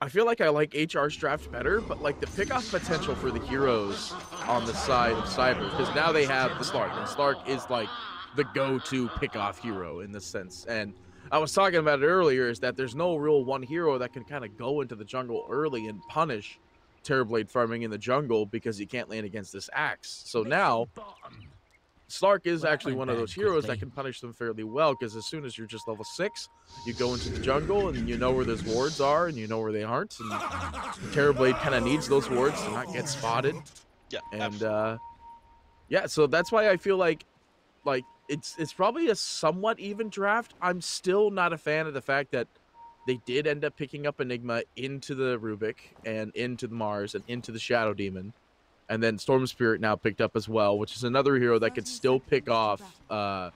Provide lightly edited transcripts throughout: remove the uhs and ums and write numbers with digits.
I feel like I like HR's draft better, but like the pickoff potential for the heroes on the side of Cyber, because now they have the Slark, and Slark is like the go-to pickoff hero in this sense. And I was talking about it earlier, is that there's no real one hero that can kind of go into the jungle early and punish Terrorblade farming in the jungle because he can't land against this axe. So now Slark is actually one of those heroes that can punish them fairly well, because as soon as you're just level 6, you go into the jungle and you know where those wards are and you know where they aren't. And Terrorblade kind of needs those wards to not get spotted. Yeah, and yeah, so that's why I feel like it's probably a somewhat even draft. I'm still not a fan of the fact that they did end up picking up Enigma into the Rubik and into the Mars and into the Shadow Demon. And then Storm Spirit now picked up as well, which is another hero that could still pick off. What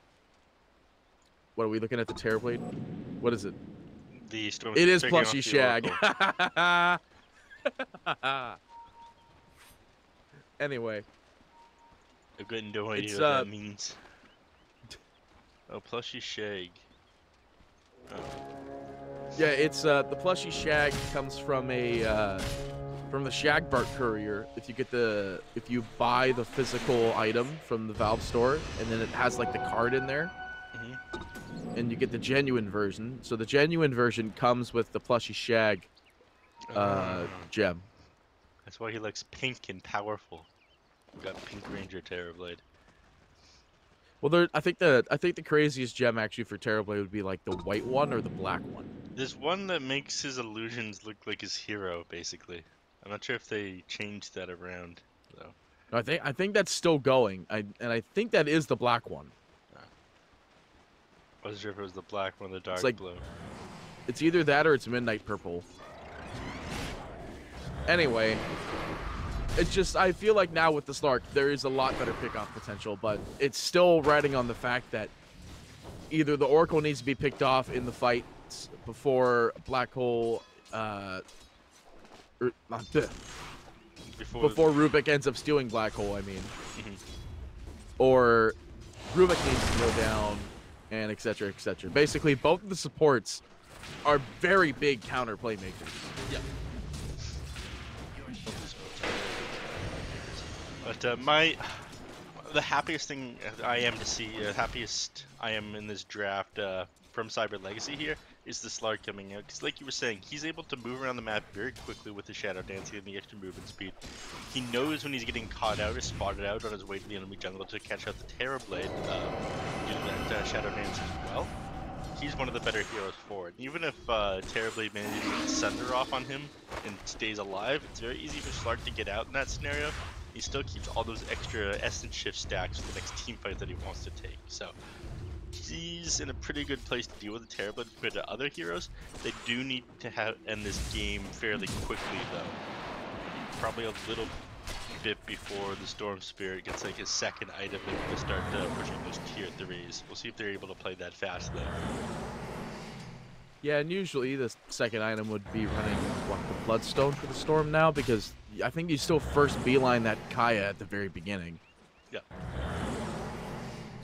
are we looking at? The Terrorblade? What is it? The Storm. It is Plushy Shag. Anyway, I've got no idea what that means. Oh, Plushy Shag. Oh. Yeah, it's the Plushy Shag comes from a. From the Shagbart Courier. If you buy the physical item from the Valve store, and then it has like the card in there, and you get the genuine version. So the genuine version comes with the Plushy Shag gem. That's why he looks pink and powerful. We got Pink Ranger Terrorblade. Well, I think the craziest gem actually for Terrorblade would be like the white one or the black one. There's one that makes his illusions look like his hero, basically. I'm not sure if they changed that around, though. No, I think that's still going. I think that is the black one. I wasn't sure if it was the black one or the dark blue. It's either that or it's midnight purple. Anyway, it's just I feel like now with the Slark there is a lot better pickoff potential, but it's still riding on the fact that either the Oracle needs to be picked off in the fight before Black Hole. Before Rubik ends up stealing Black Hole, I mean. Or Rubik needs to go down, and etc. etc. Basically, both of the supports are very big counter playmakers. Yeah. But the happiest thing I am to see, happiest I am in this draft from Cyber Legacy here is the Slark coming out, because like you were saying, he's able to move around the map very quickly with the Shadow Dancing and the extra movement speed. He knows when he's getting caught out or spotted out on his way to the enemy jungle to catch out the Terrorblade, do that Shadow Dance as well. He's one of the better heroes for it. Even if Terrorblade manages to get Sunder off on him and stays alive, it's very easy for Slark to get out in that scenario. He still keeps all those extra Essence Shift stacks for the next team fight that he wants to take. So he's in a pretty good place to deal with the Terrorblade compared to other heroes. They do need to end this game fairly quickly, though. Probably a little bit before the Storm Spirit gets like his second item. They're going to start pushing those tier 3s. We'll see if they're able to play that fast, though. Yeah, and usually the second item would be running the Bloodstone for the Storm now, because I think you still first beeline that Kaya at the very beginning. Yeah.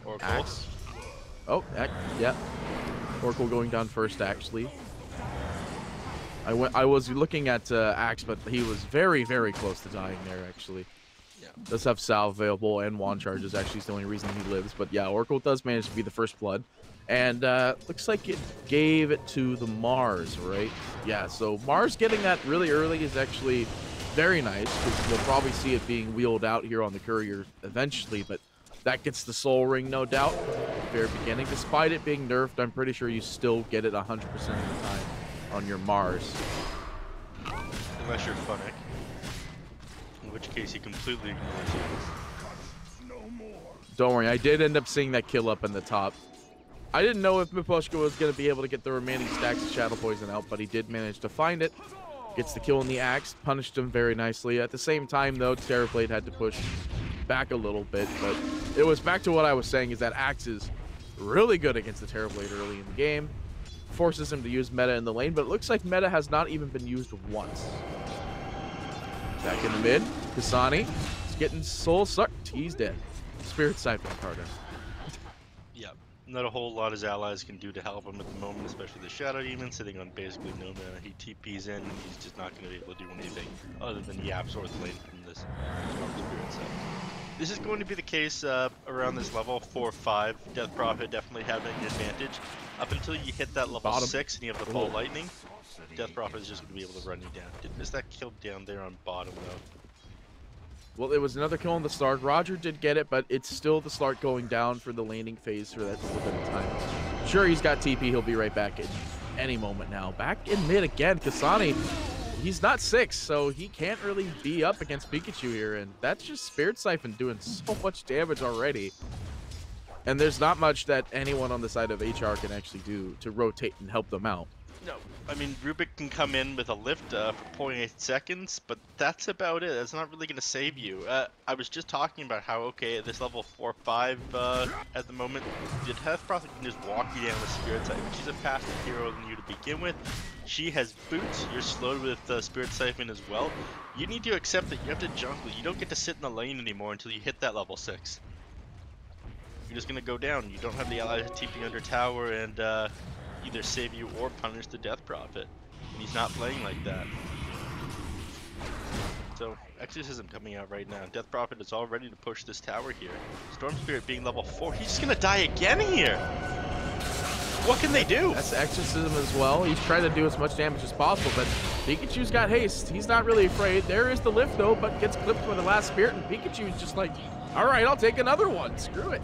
Or Axe. Oh, yeah. Oracle going down first, actually. I was looking at Axe, but he was very, very close to dying there, actually. Yeah. Does have salve available and wand charges. Actually, is the only reason he lives. But yeah, Oracle does manage to be the first blood. And looks like it gave it to the Mars, right? Yeah, so Mars getting that really early is actually very nice, because we'll probably see it being wheeled out here on the Courier eventually, but that gets the Soul Ring, no doubt, at the very beginning. Despite it being nerfed, I'm pretty sure you still get it 100% of the time on your Mars. Unless you're Funnick, in which case he completely ignores you. Don't worry, I did end up seeing that kill up in the top. I didn't know if Miposhka was going to be able to get the remaining stacks of Shadow Poison out, but he did manage to find it. Gets the kill in the Axe, punished him very nicely. At the same time, though, Terrorblade had to push back a little bit, but it was back to what I was saying, is that Axe is really good against the Terrorblade early in the game. Forces him to use meta in the lane, but it looks like meta has not even been used once. Back in the mid, Kasani is getting soul sucked. He's dead. Spirit Siphon Carter. Yeah. Not a whole lot his allies can do to help him at the moment, especially the Shadow Demon sitting on basically no mana. He TPs in, and he's just not going to be able to do anything other than yap Sword Lane from this Storm Spirit. So this is going to be the case around this level 4-5. Death Prophet definitely having an advantage. Up until you hit that level 6 and you have the Ball Lightning, Death Prophet is just going to be able to run you down. Did miss that kill down there on bottom though. Well, it was another kill on the Stark. Roger did get it, but it's still the Stark going down for the laning phase for that little bit of time. Sure, he's got TP. He'll be right back in any moment now. Back in mid again. Kasani, he's not 6, so he can't really be up against Pikachu here, and that's just Spirit Siphon doing so much damage already. And there's not much that anyone on the side of HR can actually do to rotate and help them out. No, I mean, Rubik can come in with a lift for 0.8 seconds, but that's about it. That's not really going to save you. I was just talking about how, okay, at this level 4-5 at the moment, the Death Prophet can just walk you down with Spirit Siphon. She's a faster hero than you to begin with. She has boots. You're slowed with Spirit Siphon as well. You need to accept that you have to jungle. You don't get to sit in the lane anymore until you hit that level 6. You're just going to go down. You don't have the allies TP under tower and either save you or punish the Death Prophet. And he's not playing like that. So, Exorcism coming out right now. Death Prophet is all ready to push this tower here. Storm Spirit being level 4. He's just gonna die again here! What can they do? That's Exorcism as well. He's trying to do as much damage as possible, but Pikachu's got haste. He's not really afraid. There is the lift though, but gets clipped by the last Spirit, and Pikachu's just like, alright, I'll take another one. Screw it.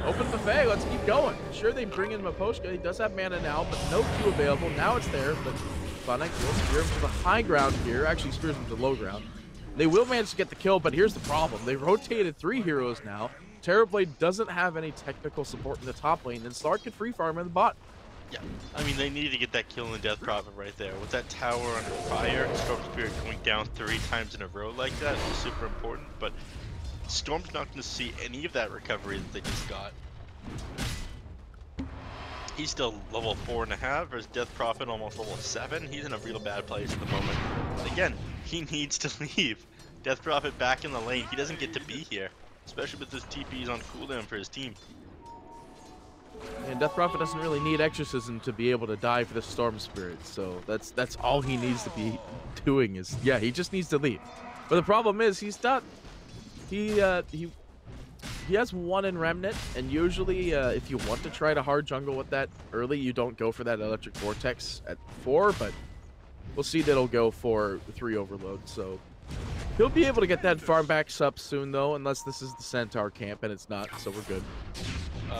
Open buffet, let's keep going. Sure, they bring in Miposhka. He does have mana now, but no Q available. Now it's there, but Funnick will spear him to the high ground here. Actually, spears him to the low ground. They will manage to get the kill, but here's the problem. They rotated 3 heroes now. Terrorblade doesn't have any technical support in the top lane, and Stark can free farm in the bot. Yeah, I mean, they need to get that kill in the Death Prophet right there. With that tower under fire, Storm Spirit going down 3 times in a row like that is super important, but Storm's not going to see any of that recovery that they just got. He's still level 4.5, whereas Death Prophet almost level 7. He's in a real bad place at the moment. But again, he needs to leave. Death Prophet back in the lane. He doesn't get to be here, especially with his TPs on cooldown for his team. And Death Prophet doesn't really need Exorcism to be able to die for the Storm Spirit, so that's all he needs to be doing is, yeah, he just needs to leave. But the problem is he's not. He has 1 in Remnant, and usually if you want to try to hard jungle with that early, you don't go for that Electric Vortex at 4, but we'll see that he'll go for 3 Overload, so he'll be able to get that farm back up soon though, unless this is the Centaur camp, and it's not, so we're good.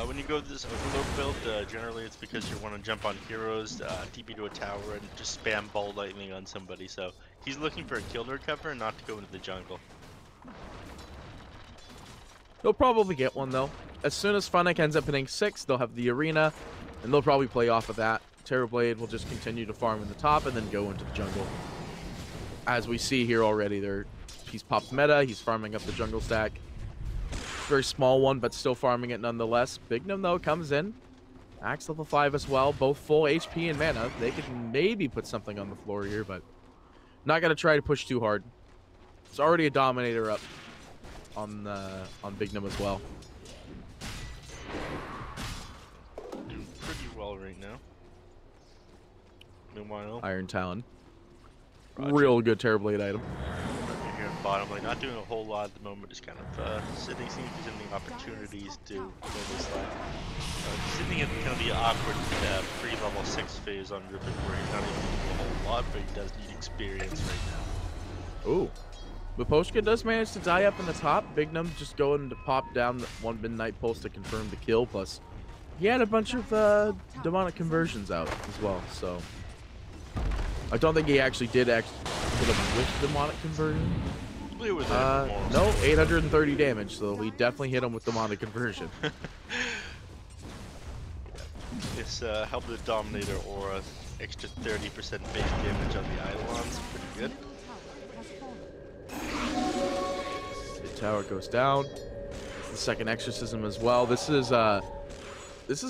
When you go to this Overload build, generally it's because you want to jump on heroes, TP to a tower, and just spam Ball Lightning on somebody, so he's looking for a kill to recover and not to go into the jungle. He'll probably get one, though. As soon as Funnick ends up hitting 6, they'll have the arena, and they'll probably play off of that. Terrorblade will just continue to farm in the top and then go into the jungle. As we see here already, he's popped meta, he's farming up the jungle stack. Very small one, but still farming it nonetheless. Bignum, though, comes in. Max level 5 as well, both full HP and mana. They could maybe put something on the floor here, but not going to try to push too hard. It's already a Dominator up on Bignum as well. Doing pretty well right now. Meanwhile, Iron Talon. Roger. Real good Terrorblade item. Here in bottom lane, not doing a whole lot at the moment, just kind of sitting, seeing if there's any opportunities to go this lane. Sitting at kind of the awkward pre-level 6 phase on Rubik, where he's not even doing a whole lot, but he does need experience right now. Ooh. Miposhka does manage to die up in the top. Bignum just going to pop down one Midnight Pulse to confirm the kill. Plus, he had a bunch of demonic conversions out as well. So, I don't think he actually did hit him with demonic conversion. No, 830 damage. So he definitely hit him with demonic conversion. This helped the Dominator aura, extra 30% base damage on the Eidolons, pretty good. The tower goes down. The second Exorcism as well. This is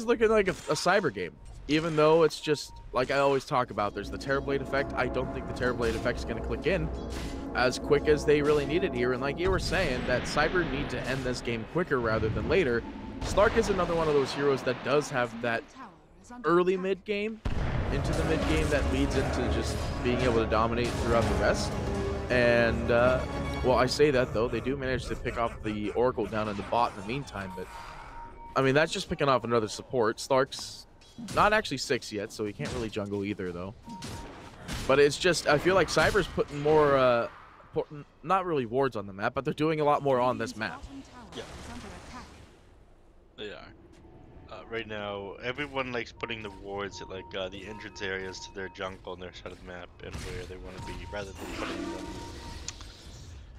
looking like a cyber game. Even though it's just, like I always talk about, there's the Terrorblade effect. I don't think the Terrorblade effect is going to click in as quick as they really need it here. And like you were saying, that cyber need to end this game quicker rather than later. Stark is another one of those heroes that does have that early mid game into the mid game that leads into just being able to dominate throughout the rest. And well, I say that though, they do manage to pick off the Oracle down in the bot in the meantime, but I mean, that's just picking off another support. Stark's not actually 6 yet, so he can't really jungle either though. But it's just, I feel like Cyber's putting more not really wards on the map, but they're doing a lot more on this map. Yeah, they are. Right now, everyone likes putting the wards at like the entrance areas to their jungle on their side of the map and where they want to be, rather than putting them.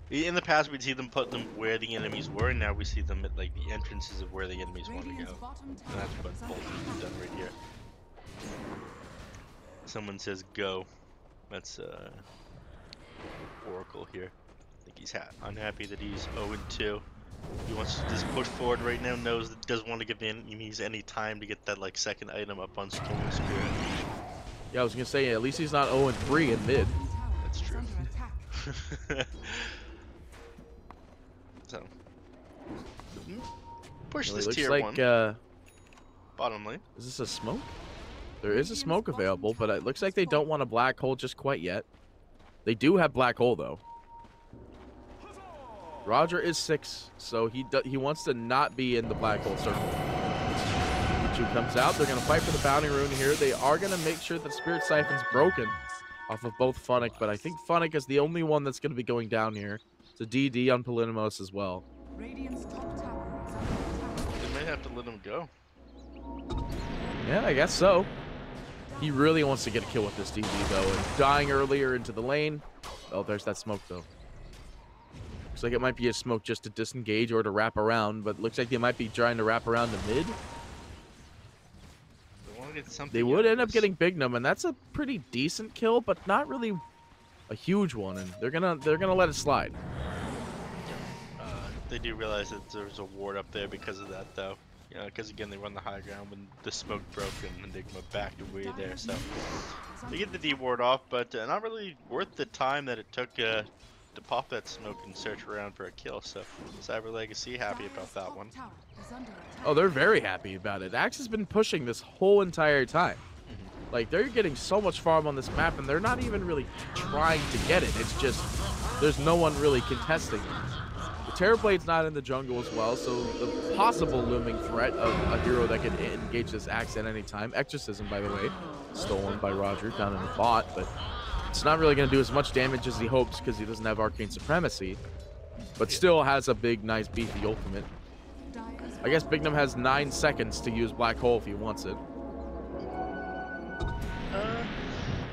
In the past, we'd see them put them where the enemies were, and now we see them at like the entrances of where the enemies want to go. And that's what both have done right here. Someone says go. That's Oracle here. I think he's unhappy that he's 0-2. He wants to just push forward right now, knows that doesn't want to give the enemies any time to get that like second item up on Storm Spirit. Yeah, I was gonna say, at least he's not 0-3 in mid. That's true. So, push Well, this looks tier like, 1. Bottom lane. Is this a smoke? There is a smoke available, but it looks like they don't want a black hole just quite yet. They do have black hole though. Roger is 6, so he wants to not be in the black hole circle. Pichu comes out. They're going to fight for the bounty rune here. They are going to make sure that Spirit Siphon's broken off of both Funnick, but I think Funnick is the only one that's going to be going down here. It's a DD on Polynomos as well. They might have to let him go. Yeah, I guess so. He really wants to get a kill with this DD, though, and dying earlier into the lane. Oh, there's that smoke, though. Looks like it might be a smoke just to disengage or to wrap around, but looks like they might be trying to wrap around the mid. They would end up getting Bignum, and that's a pretty decent kill, but not really a huge one, and they're gonna let it slide. They do realize that there's a ward up there because of that, though. You know, because again, they run the high ground when the smoke broke and Enigma backed away there, so they get the D ward off, but not really worth the time that it took to pop that smoke and search around for a kill. So Cyber Legacy happy about that one. Oh, they're very happy about it. Axe has been pushing this whole entire time. Like, they're getting so much farm on this map, and they're not even really trying to get it. It's just there's no one really contesting it. The Terrorblade's not in the jungle as well, so the possible looming threat of a hero that can engage this Axe at any time. Exorcism, by the way, stolen by Roger down in the bot, but it's not really going to do as much damage as he hopes because he doesn't have Arcane Supremacy, but still has a big, nice, beefy ultimate. I guess Bignum has 9 seconds to use Black Hole if he wants it.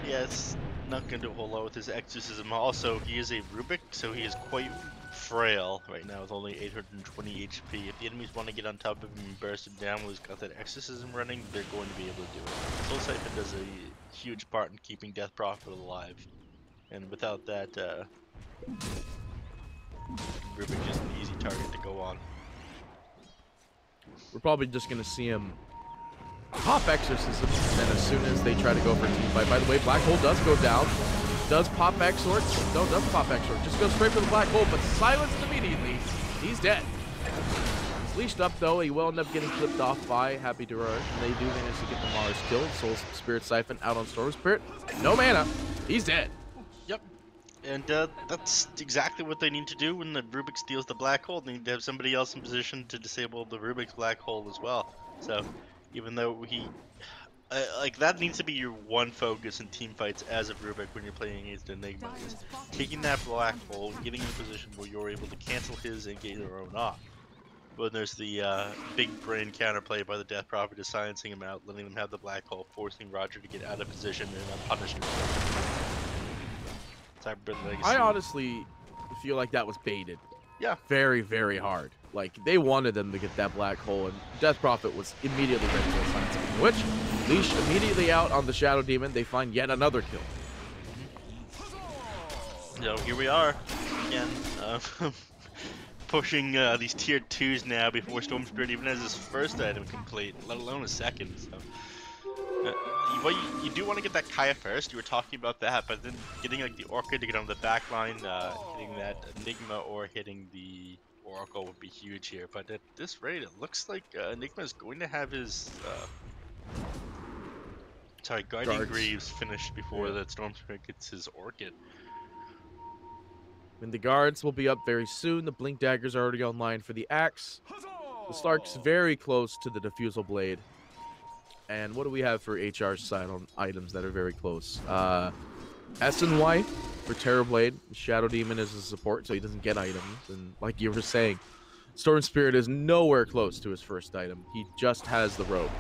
Yeah, it's not going to do a whole lot with his Exorcism. Also, he is a Rubik, so he is quite frail right now with only 820 HP. If the enemies want to get on top of him and burst him down while he's got that Exorcism running, they're going to be able to do it. Soul Siphon does a huge part in keeping Death Prophet alive, and without that, Rubik is an easy target to go on. We're probably just going to see him pop Exorcism, and as soon as they try to go for a team fight. By the way, Black Hole does go down. Does pop Exort? No, doesn't pop Exort. Just goes straight for the Black Hole, but silenced immediately. He's dead. He's leashed up, though. He will end up getting clipped off by Happy Durar. And they do manage to get the Mars killed. Soul Spirit Siphon out on Storm Spirit. No mana. He's dead. Yep. And that's exactly what they need to do when the Rubik steals the Black Hole. They need to have somebody else in position to disable the Rubik's Black Hole as well. So, even though he... like, that needs to be your one focus in team fights as a Rubik when you're playing against Enigma, is taking that Black Hole, getting in a position where you're able to cancel his and get your own off. But there's the big brain counterplay by the Death Prophet, is silencing him out, letting them have the Black Hole, forcing Roger to get out of position and unpunished. I honestly feel like that was baited. Yeah. Very, very hard. Like, they wanted them to get that Black Hole, and Death Prophet was immediately ready to assign something. Which, leash immediately out on the Shadow Demon. They find yet another kill. So here we are again, pushing these tier 2s now before Storm Spirit even has his first item complete, let alone a second. So, well, you do want to get that Kaya first. You were talking about that, but then getting like the Orchid to get on the back line, hitting that Enigma or hitting the Oracle would be huge here, but at this rate, it looks like Enigma is going to have his Guardian Guards. Greaves finished before that Storm Spirit gets his Orchid. And the guards will be up very soon. The Blink Daggers are already online for the Axe. The Slark's very close to the Diffusal Blade. And what do we have for HR's side on items that are very close? S and Y for Terrorblade. Shadow Demon is a support, so he doesn't get items. And like you were saying, Storm Spirit is nowhere close to his first item. He just has the robe.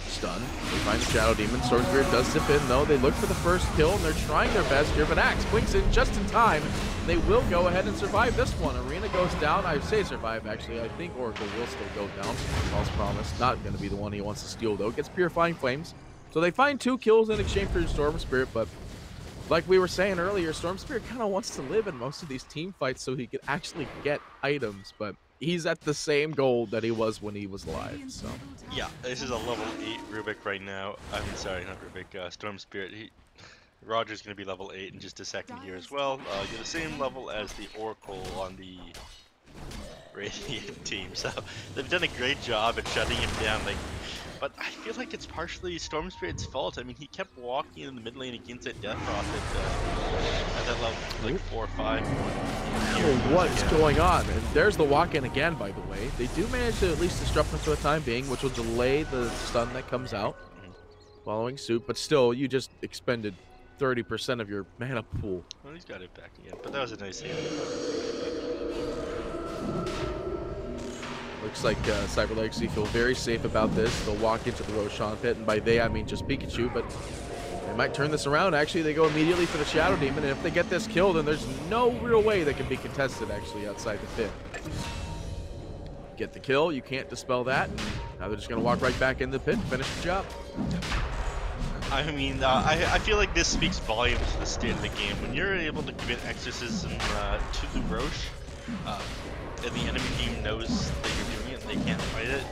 Stun. They find the Shadow Demon. Storm Spirit does zip in, though. They look for the first kill, and they're trying their best here, but Axe blinks in just in time. They will go ahead and survive this one. Arena goes down. I say survive, actually. I think Oracle will still go down. False Promise. Not going to be the one he wants to steal, though. Gets Purifying Flames. So they find 2 kills in exchange for Storm Spirit, but like we were saying earlier, Storm Spirit kind of wants to live in most of these team fights so he could actually get items, but he's at the same goal that he was when he was alive. So yeah, this is a level 8 Rubik right now. I mean, sorry, not Rubik. Storm Spirit. Roger's going to be level 8 in just a second here as well. You're the same level as the Oracle on the Radiant team, so they've done a great job at shutting him down. But I feel like it's partially Storm Spirit's fault. I mean, he kept walking in the mid lane against that Death Prophet at that level, like 4 or 5. What's going on? And there's the walk-in again, by the way. They do manage to at least disrupt him for the time being, which will delay the stun that comes out following suit. But still, you just expended 30% of your mana pool. Well, he's got it back again, but that was a nice hit. Looks like Cyber Legacy feel very safe about this. They'll walk into the Roshan pit, and by they I mean just Pikachu, but they might turn this around. Actually, they go immediately for the Shadow Demon, and if they get this kill, then there's no real way that can be contested actually outside the pit. Get the kill, you can't dispel that. Now they're just going to walk right back in the pit and finish the job. I mean, I feel like this speaks volumes to the state of the game. When you're able to commit exorcism to the Roche, and the enemy team knows that you're doing it and they can't fight it,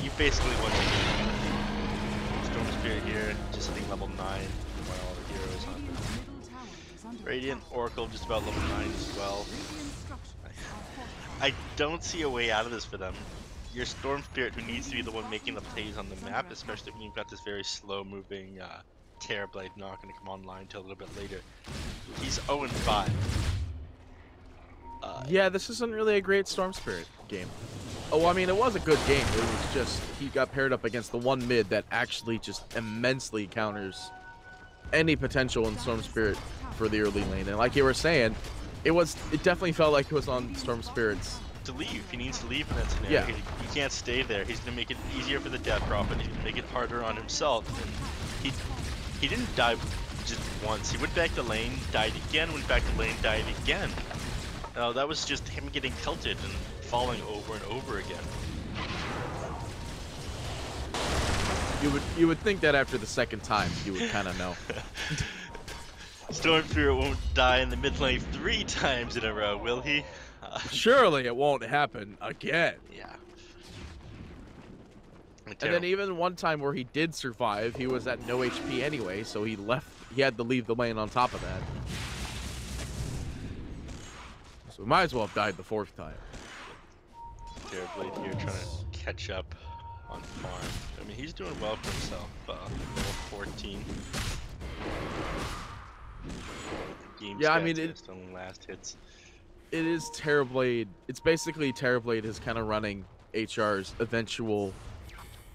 you basically won the game. Storm Spirit here, just hitting level 9 while all the heroes on Radiant, Oracle just about level 9 as well. I don't see a way out of this for them. Your Storm Spirit, who needs to be the one making the plays on the map, especially when you've got this very slow moving Terrorblade not going to come online until a little bit later. He's 0-5. Yeah, this isn't really a great Storm Spirit game. Oh, I mean, it was a good game. It was just, he got paired up against the one mid that actually just immensely counters any potential in Storm Spirit for the early lane. And like you were saying, it definitely felt like it was on Storm Spirit's. To leave. He needs to leave in that scenario. Yeah. He can't stay there. He's going to make it easier for the Death Prophet. He's going to make it harder on himself. And he didn't die just once. He went back to lane, died again, went back to lane, died again. That was just him getting tilted and falling over and over again. You would think that after the second time, you would kind of know. Storm Spirit won't die in the mid lane 3 times in a row, will he? Surely it won't happen again. Yeah. And then even one time where he did survive, he was at no HP anyway, so he had to leave the lane on top of that. So we might as well have died the 4th time. Terrorblade here trying to catch up on farm. I mean, he's doing well for himself. Level 14. Yeah, I mean, it's on last hits. It is Terrorblade. It's basically Terrorblade is kind of running HR's eventual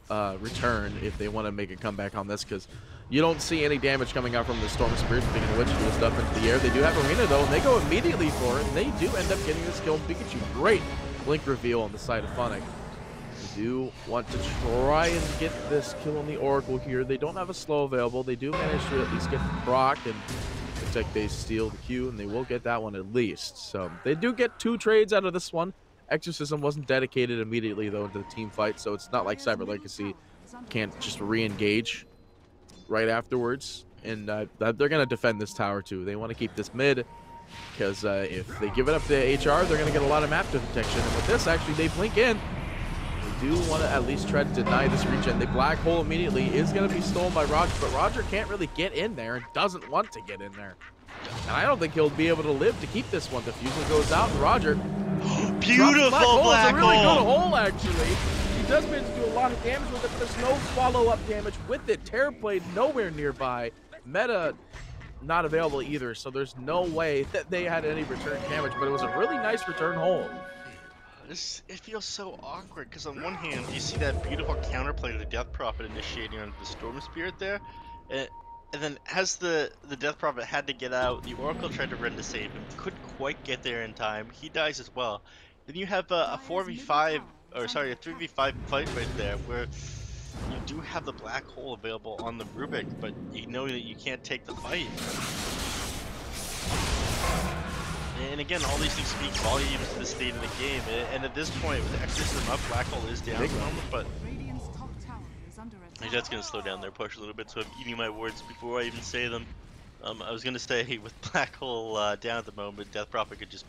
return if they want to make a comeback on this, because you don't see any damage coming out from the Storm Spirit, speaking of which, do stuff into the air. They do have Arena, though, and they go immediately for it, and they do end up getting this kill. Pikachu, great blink reveal on the side of Funnick. They do want to try and get this kill on the Oracle here. They don't have a slow available. They do manage to at least get Brock, and looks like they steal the Q, and they will get that one at least. So they do get 2 trades out of this one. Exorcism wasn't dedicated immediately, though, into the team fight, so it's not like Cyber Legacy can't just re-engage right afterwards. And they're going to defend this tower, too. They want to keep this mid, because if they give it up to HR, they're going to get a lot of map protection. And with this, actually, they blink in. They do want to at least try to deny this regen. The black hole immediately is going to be stolen by Roger, but Roger can't really get in there and doesn't want to get in there. And I don't think he'll be able to live to keep this one. Diffusal goes out, and Roger. Beautiful black hole. It's a really hole. good hole, actually. He does manage to do a lot of damage with it, but there's no follow-up damage with it. Terrorblade nowhere nearby. Meta not available either, so there's no way that they had any return damage, but it was a really nice return hole. It feels so awkward, because on one hand, you see that beautiful counterplay to the Death Prophet initiating onto the Storm Spirit there, and then as the Death Prophet had to get out, the Oracle tried to run to save him, couldn't quite get there in time, he dies as well. Then you have a 4v5, or sorry, a 3v5 fight right there, where you do have the black hole available on the Rubik, but you know that you can't take the fight. And again, all these things speak volumes to the state of the game. And at this point, with Exorcism up, Black Hole is down at the moment, but that's going to slow down their push a little bit, so I'm eating my words before I even say them. I was going to say, with Black Hole down at the moment, Death Prophet could just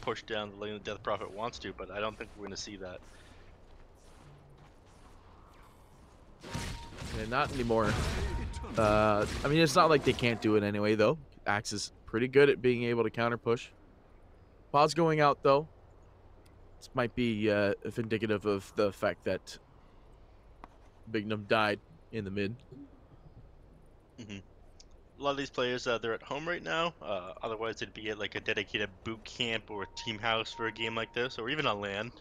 push down the lane that Death Prophet wants to, but I don't think we're going to see that. Yeah, not anymore. I mean, it's not like they can't do it anyway, though. Axe is pretty good at being able to counter push. Pause going out, though. This might be indicative of the fact that Bignum died in the mid. A lot of these players, they're at home right now. Otherwise, it'd be at like a dedicated boot camp or a team house for a game like this, or even on LAN.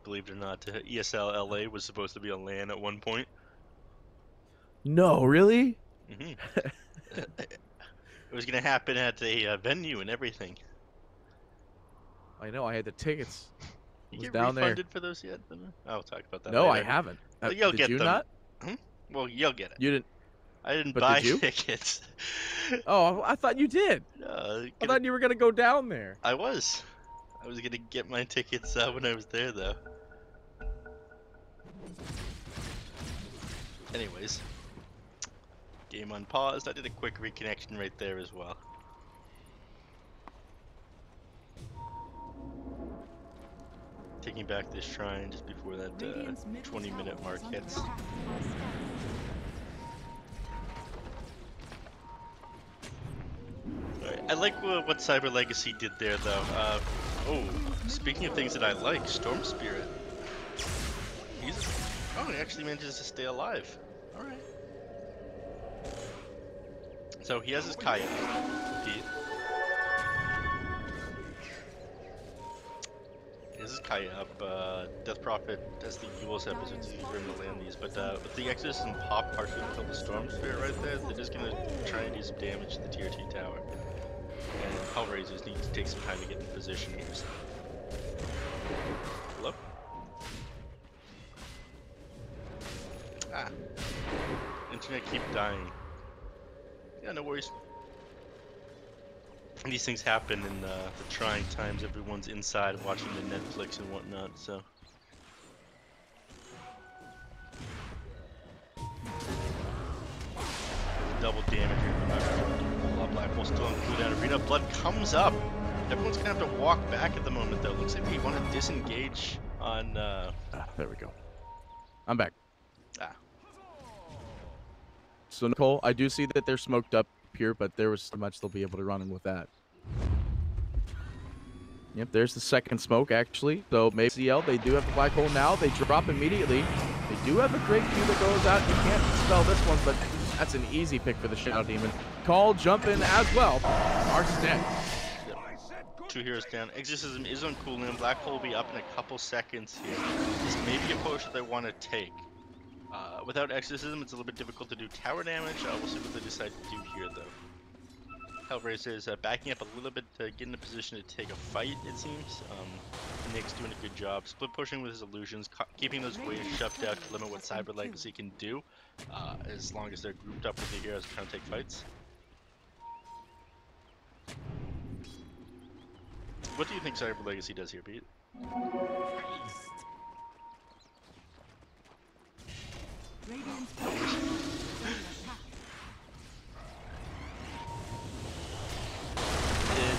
Believe it or not, ESL LA was supposed to be on LAN at one point. No, really? It was going to happen at a venue and everything. I know, I had the tickets. You was get down refunded there. for those yet? I'll talk about that No, later. I haven't. Well, you'll did get you them. not? Well, you'll get it. You didn't. I didn't But buy did you? tickets. Oh, I thought you did. I thought you were gonna go down there. I was gonna get my tickets when I was there, though. Anyways, game unpaused. I did a quick reconnection right there as well. Taking back this shrine just before that 20-minute mark hits. I like what Cyber Legacy did there, though. Oh, speaking of things that I like, Storm Spirit. He actually manages to stay alive. All right. So he has his Kaya, Pete. He has his Kaya up. Death Prophet has the Yules episodes for him to land these, but with the Exorcism pop partially kill the Storm Spirit right there, they're just gonna try and do some damage to the tier 2 tower. And HellRaisers need to take some time to get in position here. So. Hello? Ah. Internet keep dying. Yeah, no worries. These things happen in the trying times. Everyone's inside watching the Netflix and whatnot, so. Double damage here from Black Hole still on cooldown. Arena Blood comes up. Everyone's gonna have to walk back at the moment, though. Looks like they want to disengage on. There we go. I'm back. Ah. So Nicole, I do see that they're smoked up here, but there was so much they'll be able to run in with that. Yep, there's the second smoke actually. So maybe CL, they do have the black hole now. They drop immediately. They do have a great Q that goes out. You can't spell this one, but that's an easy pick for the Shadow Demon. Call, jump in as well. Mars is dead. Yep. 2 heroes down. Exorcism is on cooldown. Black hole will be up in a couple seconds here. This may be a push that they want to take. Without Exorcism, it's a little bit difficult to do tower damage. We'll see what they decide to do here, though. HellRaisers is backing up a little bit to get in a position to take a fight, it seems. Nick's doing a good job. Split pushing with his illusions, keeping those waves shoved out to limit what Cyber Legacy can do, as long as they're grouped up with the heroes trying to take fights. What do you think Cyber Legacy does here, Pete?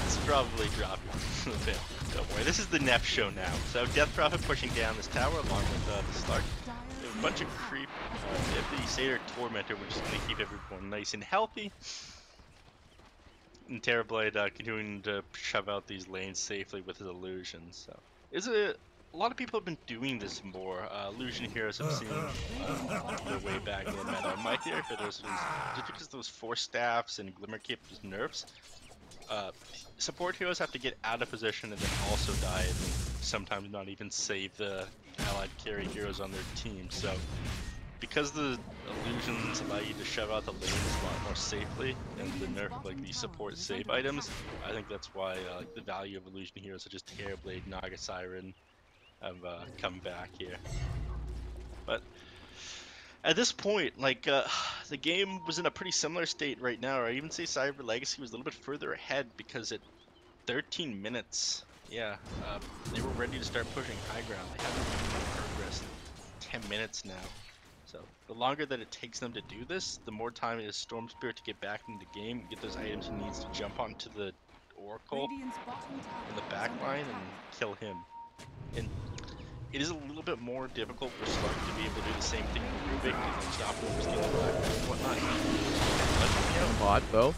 It's probably dropping. Don't worry, this is the Nef show now. So Death Prophet pushing down this tower along with the Slark. They have a bunch of creep. They have the Satyr Tormentor, which is going to keep everyone nice and healthy. And Terrorblade continuing to shove out these lanes safely with his illusions. So, a lot of people have been doing this more. Illusion heroes have seen their way back in the meta. My theory for this is just because those Force Staffs and Glimmer Cape's nerfs, support heroes have to get out of position and then also die, and sometimes not even save the allied carry heroes on their team. So, because the illusions allow you to shove out the lanes a lot more safely, and the nerf of like these support save items, I think that's why like the value of illusion heroes such as Terrorblade, Naga Siren have come back here. But at this point, like the game was in a pretty similar state right now, or I even say Cyber Legacy was a little bit further ahead because at 13 minutes, yeah, they were ready to start pushing high ground. They haven't made progress in 10 minutes now. So the longer that it takes them to do this, the more time it is Storm Spirit to get back into the game, get those items he needs to jump onto the Oracle in the back line and kill him. And it is a little bit more difficult for Slug to be able to do the same thing with Rubik and stop him from scaling back and whatnot. But, you know, Bot though.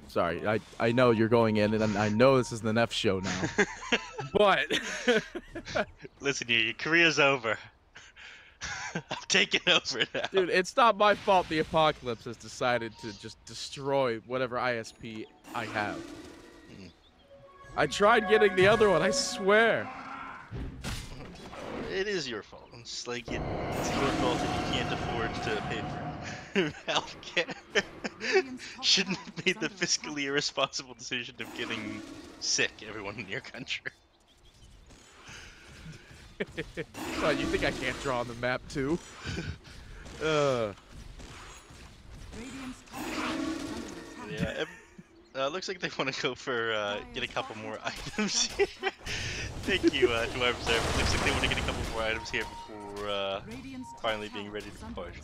Sorry, I know you're going in, and I know this is the Neff show now. But listen here, your career's over. I'm taking over now. dude, it's not my fault the Apocalypse has decided to just destroy whatever ISP I have. I tried getting the other one, I swear. It is your fault. It's like it's your fault that you can't afford to pay for healthcare. Shouldn't have made the fiscally irresponsible decision of getting sick, everyone in your country. What, you think I can't draw on the map too? Yeah, looks like they want to go for get a couple more items here. Thank you, Dwarves there. Looks like they want to get a couple more items here before finally being ready to push.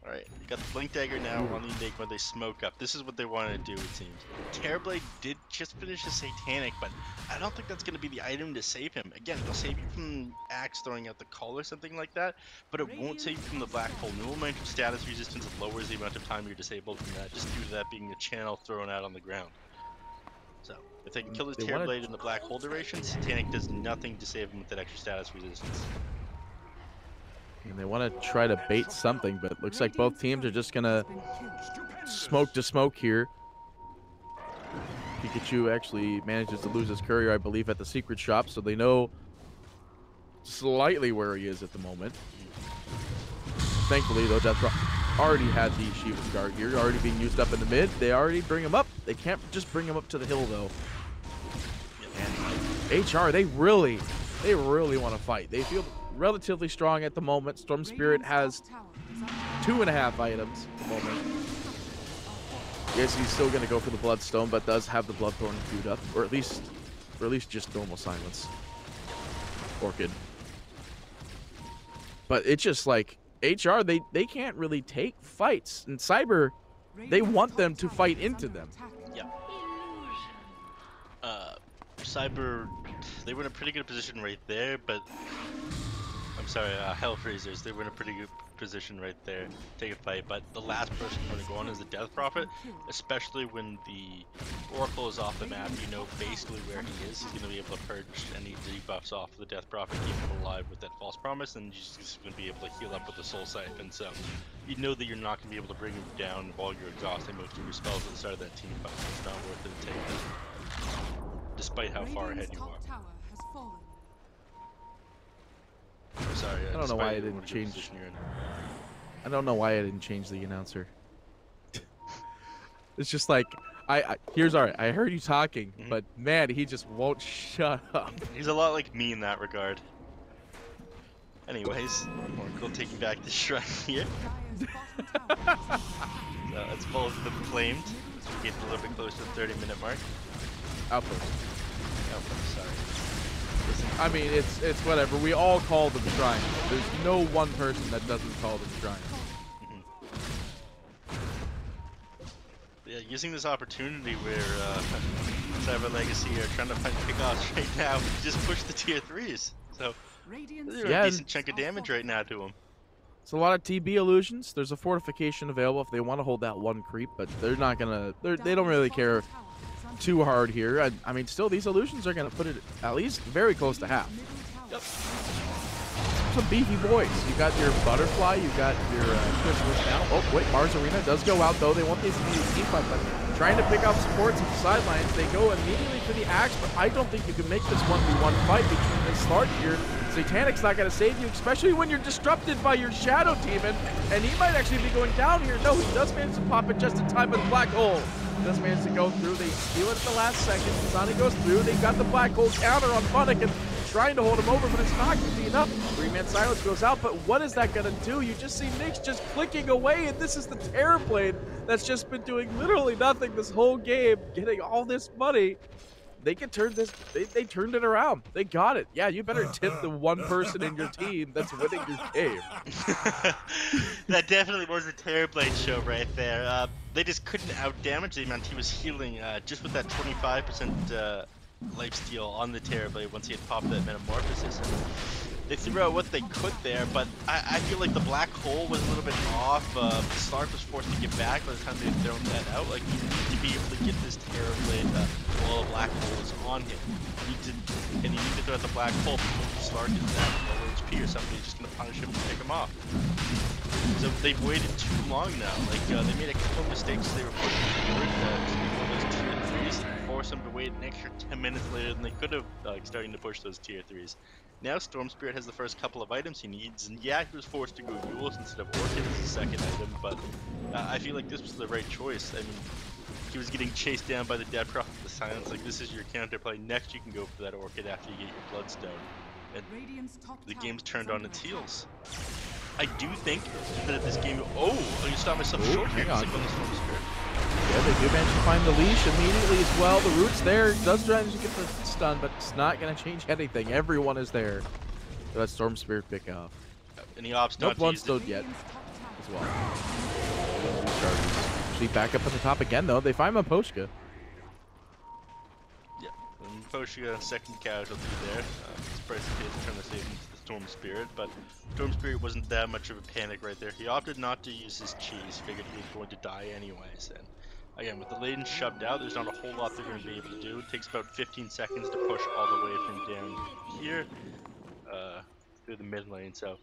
Alright, you got the Blink Dagger now on the Enigma, they smoke up. This is what they wanted to do, it seems. Terrorblade did just finish his Satanic, but I don't think that's going to be the item to save him. Again, it'll save you from Axe throwing out the call or something like that, but it won't save you from the Black Hole. No amount of status resistance lowers the amount of time you're disabled from that, just due to that being a channel thrown out on the ground. So, if they can kill his Terrorblade in the Black Hole duration, Satanic does nothing to save him with that extra status resistance. And they want to try to bait something, but it looks like both teams are just going to smoke to smoke here. Pikachu actually manages to lose his courier, I believe, at the secret shop, so they know slightly where he is at the moment. Thankfully, though, Deathrock already had the Shiva's Guard here, already being used up in the mid. They already bring him up. They can't just bring him up to the hill, though. And HR, they really want to fight. They feel relatively strong at the moment. Storm Spirit has 2.5 items at the moment. Yes, he's still going to go for the Bloodstone, but does have the Bloodthorn queued up, or at least just normal silence. Orchid. But it's just like HR, they can't really take fights, and Cyber, they want them to fight into them. Yeah. Cyber, they were in a pretty good position right there, but I'm sorry, HellRaisers, they were in a pretty good position right there, take a fight, but the last person going to go on is the Death Prophet, especially when the Oracle is off the map. You know basically where he is. He's going to be able to purge any debuffs off the Death Prophet, keep him alive with that False Promise, and he's just going to be able to heal up with the Soul Siphon. So you know that you're not going to be able to bring him down while you're exhausting most of your spells at the start of that team fight, so it's not worth it to take them, despite how far ahead you are. I'm sorry, I don't know why I didn't change. I don't know why I didn't change the announcer. It's just like here's alright. I heard you talking, but man, he just won't shut up. He's a lot like me in that regard. Anyways, Oracle taking back the shrine here. So that's both of them claimed. We get a little bit close to the 30-minute mark. Outpost. Outpost, sorry. I mean, it's whatever. We all call them shrines. There's no one person that doesn't call them shrines. Yeah, using this opportunity where Cyber Legacy are trying to find pickoffs right now, we just push the tier 3s. So, they're a decent chunk of damage right now to them. It's a lot of TB illusions. There's a fortification available if they want to hold that one creep, but they're not gonna. They don't really care too hard here. I mean, still, these illusions are gonna put it at least very close to half. Yep. Some beefy boys. You got your butterfly. You got your Christmas now. Oh wait, Mars Arena does go out though. They want these immediate team fight, but trying to pick off supports at the sidelines. They go immediately for the axe, but I don't think you can make this 1v1 fight between this Slark here. Satanic's not going to save you, especially when you're disrupted by your Shadow Demon, and he might actually be going down here. No, he does manage to pop it just in time with the Black Hole. He does manage to go through. They steal it at the last second. Sonic goes through. They've got the Black Hole counter on Funnick and trying to hold him over, but it's not going to be enough. Three-man silence goes out, but what is that going to do? You just see Nyx just clicking away, and this is the Terrorblade that's just been doing literally nothing this whole game, getting all this money. They can turn this, they turned it around. They got it. Yeah, you better tip the one person in your team that's winning your game. That definitely was a Terrorblade show right there. They just couldn't out-damage the amount he was healing just with that 25% lifesteal on the Terrorblade once he had popped that Metamorphosis. They threw out what they could there, but I feel like the Black Hole was a little bit off. Slark was forced to get back by the time they'd thrown that out. Like, you need to be able to get this Terrorblade while the Black Hole is on him. You need to throw out the Black Hole because Slark is at low HP or somebody's just going to punish him and pick him off. So they've waited too long now. Like, they made a couple mistakes as they were pushing forward. One of those tier 3s and forced them to wait an extra 10 minutes later than they could have, starting to push those tier 3s. Now Storm Spirit has the first couple of items he needs, and yeah, he was forced to go Euls instead of Orchid as the second item, but I feel like this was the right choice. I mean, he was getting chased down by the Dead Prophet of the Silence. Like, this is your counterplay. Next you can go for that Orchid after you get your Bloodstone. And the game's turned on its heels. I do think that this game... Oh, you stopped myself short here because I got the Storm Spirit. Yeah, they do manage to find the leash immediately as well. The root's there. Does try to get the stun, but it's not going to change anything. Everyone is there. So that Storm Spirit pick off. And he opts no not Bloodstone yet as well. Actually back up at the top again, though. They find Maposhka. Yeah, and Maposhka, second casualty there. Surprised he didn't turn the save into the Storm Spirit, but Storm Spirit wasn't that much of a panic right there. He opted not to use his cheese, figured he was going to die anyways. And again, with the lane shoved out, there's not a whole lot they're going to be able to do. It takes about 15 seconds to push all the way from down here through the mid lane, so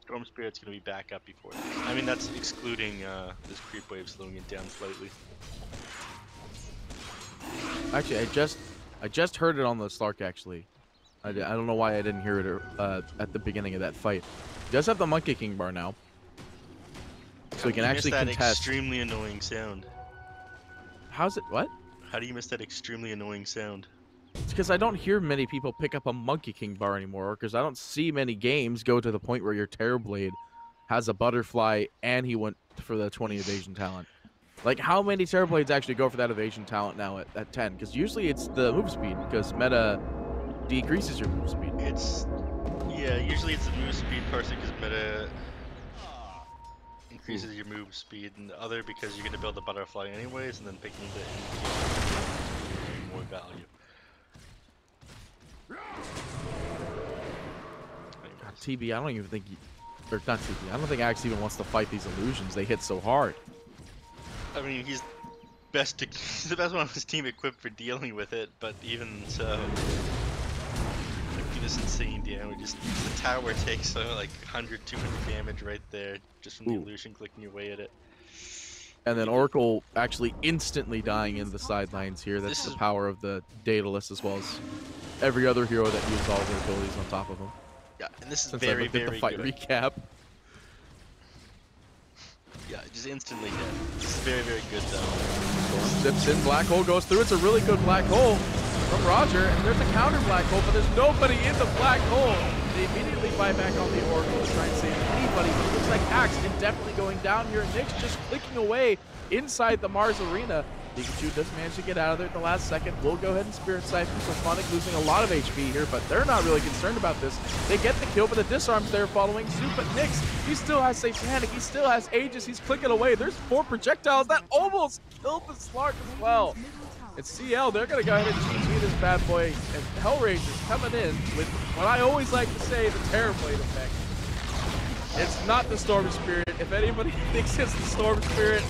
Storm Spirit's going to be back up before this. I mean, that's excluding this creep wave slowing it down slightly. Actually, I just heard it on the Slark, actually. I don't know why I didn't hear it at the beginning of that fight. He does have the Monkey King bar now, so he can actually contest. That extremely annoying sound. How's it? What? How do you miss that extremely annoying sound? It's because I don't hear many people pick up a Monkey King bar anymore, because I don't see many games go to the point where your Terrorblade has a butterfly and he went for the 20 evasion talent. Like, how many Terrorblades actually go for that evasion talent now at 10? Because usually it's the move speed, because meta decreases your move speed. Yeah, usually it's the move speed person because meta increases your move speed, and the other because you're going to build the butterfly anyways, and then picking the more value. TB, I don't even think or not TB, I don't think Axe even wants to fight these illusions. They hit so hard. I mean, he's the best one on his team equipped for dealing with it, but even so, this insane damage. Just the tower takes like 100, 200 damage right there, just from the illusion clicking away at it. And then Oracle actually instantly dying in the sidelines here. That's the power of the Daedalus, as well as every other hero that used all their abilities on top of him. Yeah, and this is Since very, I looked at the fight good. recap. Yeah, just instantly dead. This is very, very good though. Storm zips in, Black Hole goes through. It's a really good Black Hole from Roger, and there's a counter Black Hole, but there's nobody in the Black Hole. They immediately buy back on the Oracle to try and save anybody, but it looks like Axe indefinitely going down here. Nyx just clicking away inside the Mars Arena. Pikachu does manage to get out of there at the last second. We'll go ahead and Spirit Siphon. So Sonic losing a lot of HP here, but they're not really concerned about this. They get the kill, but the disarms there following suit. But Nyx, he still has Satanic. He still has Aegis. He's clicking away. There's 4 projectiles that almost killed the Slark as well. It's CL. They're going to go ahead and GG this bad boy. And HellRaisers coming in with what I always like to say, the Terrorblade effect. It's not the Storm Spirit. If anybody thinks it's the Storm Spirit,